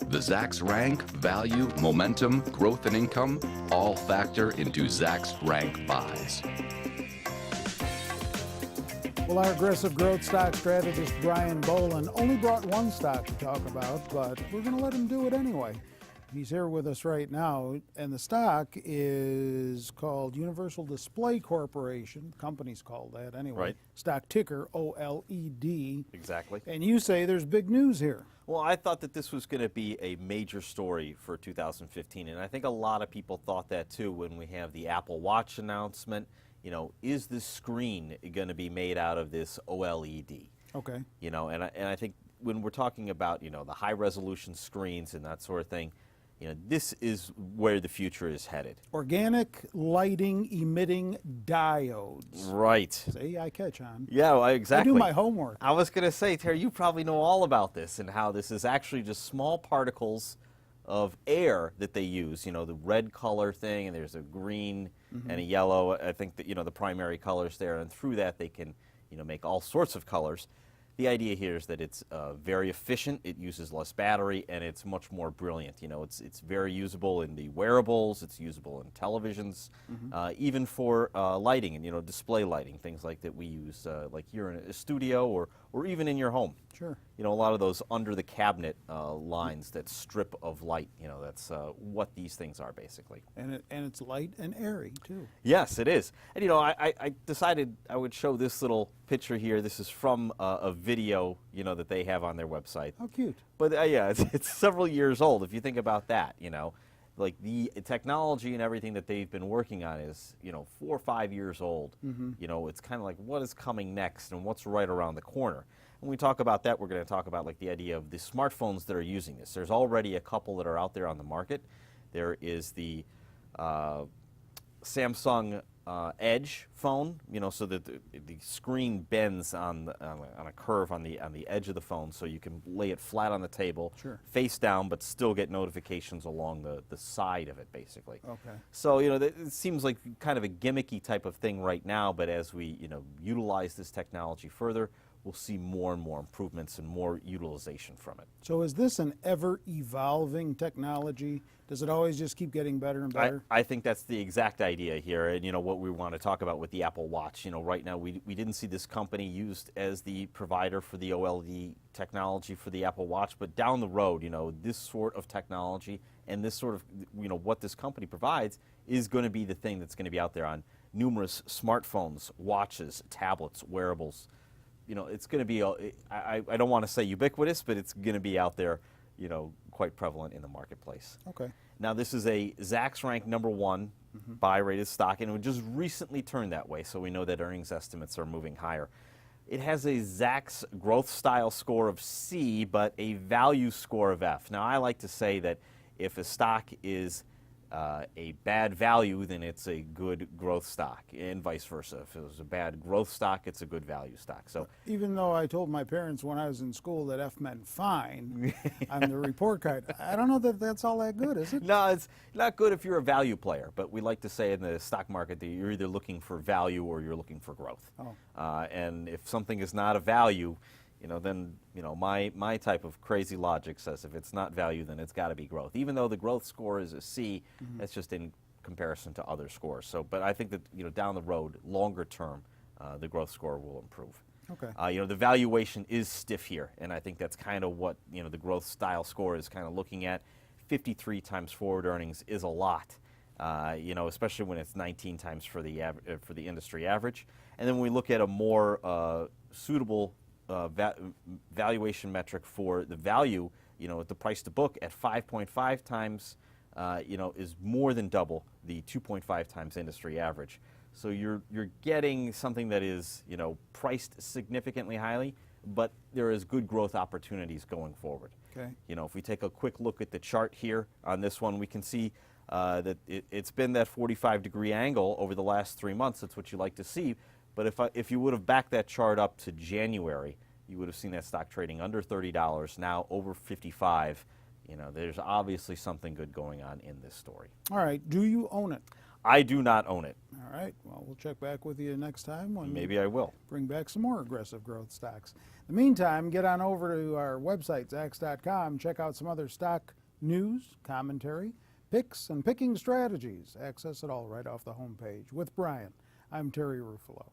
The Zacks Rank, value, momentum, growth, and income all factor into Zacks Rank buys. Well, our aggressive growth stock strategist, Brian Boland, only brought one stock to talk about, but we're going to let him do it anyway. He's here with us right now, and the stock is called Universal Display Corporation. The company's called that anyway. Right. Stock ticker, OLED. Exactly. And you say there's big news here. Well, I thought that this was going to be a major story for 2015, and I think a lot of people thought that too when we have the Apple Watch announcement. You know, is this screen going to be made out of this OLED? Okay. You know, and I think when we're talking about, you know, the high resolution screens and that sort of thing, you know, this is where the future is headed. Organic lighting emitting diodes. Right. See, I catch on. Yeah, well, exactly. I do my homework. I was going to say, Terry, you probably know all about this and how this is actually just small particles of air that they use. You know, the red color thing, and there's a green and a yellow. I think that, you know, the primary colors there, and through that they can, you know, make all sorts of colors. The idea here is that it's very efficient, it uses less battery, and it's much more brilliant. You know, it's very usable in the wearables, it's usable in televisions, even for lighting and, you know, display lighting, things like that we use like here in a studio or even in your home. Sure. You know, a lot of those under the cabinet lines that strip of light, you know, that's what these things are basically. And it's light and airy too. Yes, it is. And you know, I decided I would show this little picture here. This is from a video, you know, that they have on their website. How cute. But yeah, it's several years old. If you think about that, you know, like the technology and everything that they've been working on is, you know, 4 or 5 years old. You know, it's kind of like what is coming next and what's right around the corner. When we talk about that, we're going to talk about like the idea of the smartphones that are using this. There's already a couple that are out there on the market. There is the Samsung Edge phone, you know, so that the screen bends on a curve on the edge of the phone, so you can lay it flat on the table, Sure. face down, but still get notifications along the side of it, basically. Okay. So, you know, it seems like kind of a gimmicky type of thing right now, but as we, you know, utilize this technology further, we'll see more and more improvements and more utilization from it. So is this an ever-evolving technology? Does it always just keep getting better and better? I think that's the exact idea here, and you know what we want to talk about with the Apple Watch. You know, right now we didn't see this company used as the provider for the OLED technology for the Apple Watch, but down the road, you know, this sort of technology and this sort of, you know, what this company provides is going to be the thing that's going to be out there on numerous smartphones, watches, tablets, wearables. You know, it's going to be, I don't want to say ubiquitous, but it's going to be out there, you know, quite prevalent in the marketplace. Okay. Now, this is a Zacks Rank #1 buy-rated stock, and it just recently turned that way, so we know that earnings estimates are moving higher. It has a Zacks growth style score of C, but a value score of F. Now, I like to say that if a stock is a bad value, then it's a good growth stock, and vice versa. If it was a bad growth stock, it's a good value stock. So, even though I told my parents when I was in school that F meant fine on the report card, I don't know that that's all that good, is it? no, it's not good if you're a value player, but we like to say in the stock market that you're either looking for value or you're looking for growth. Oh. And if something is not a value, you know, then, you know, my type of crazy logic says if it's not value, then it's got to be growth. Even though the growth score is a C, that's just in comparison to other scores. So, but I think that, you know, down the road, longer term, the growth score will improve. Okay. You know, the valuation is stiff here, and I think that's kind of what, you know, the growth style score is kind of looking at. 53 times forward earnings is a lot, you know, especially when it's 19 times for the industry average. And then when we look at a more suitable valuation metric for the value, you know, at the price to book at 5.5 times, you know, is more than double the 2.5 times industry average. So you're getting something that is, you know, priced significantly highly, but there is good growth opportunities going forward. Okay. You know, if we take a quick look at the chart here on this one, we can see that it's been that 45-degree angle over the last 3 months. That's what you like to see. But if you would have backed that chart up to January, you would have seen that stock trading under $30, now over 55. You know, there's obviously something good going on in this story. All right. Do you own it? I do not own it. All right. Well, we'll check back with you next time when Maybe I will. bring back some more aggressive growth stocks. In the meantime, get on over to our website, Zacks.com. Check out some other stock news, commentary, picks, and picking strategies. Access it all right off the homepage. With Brian, I'm Terry Ruffalo.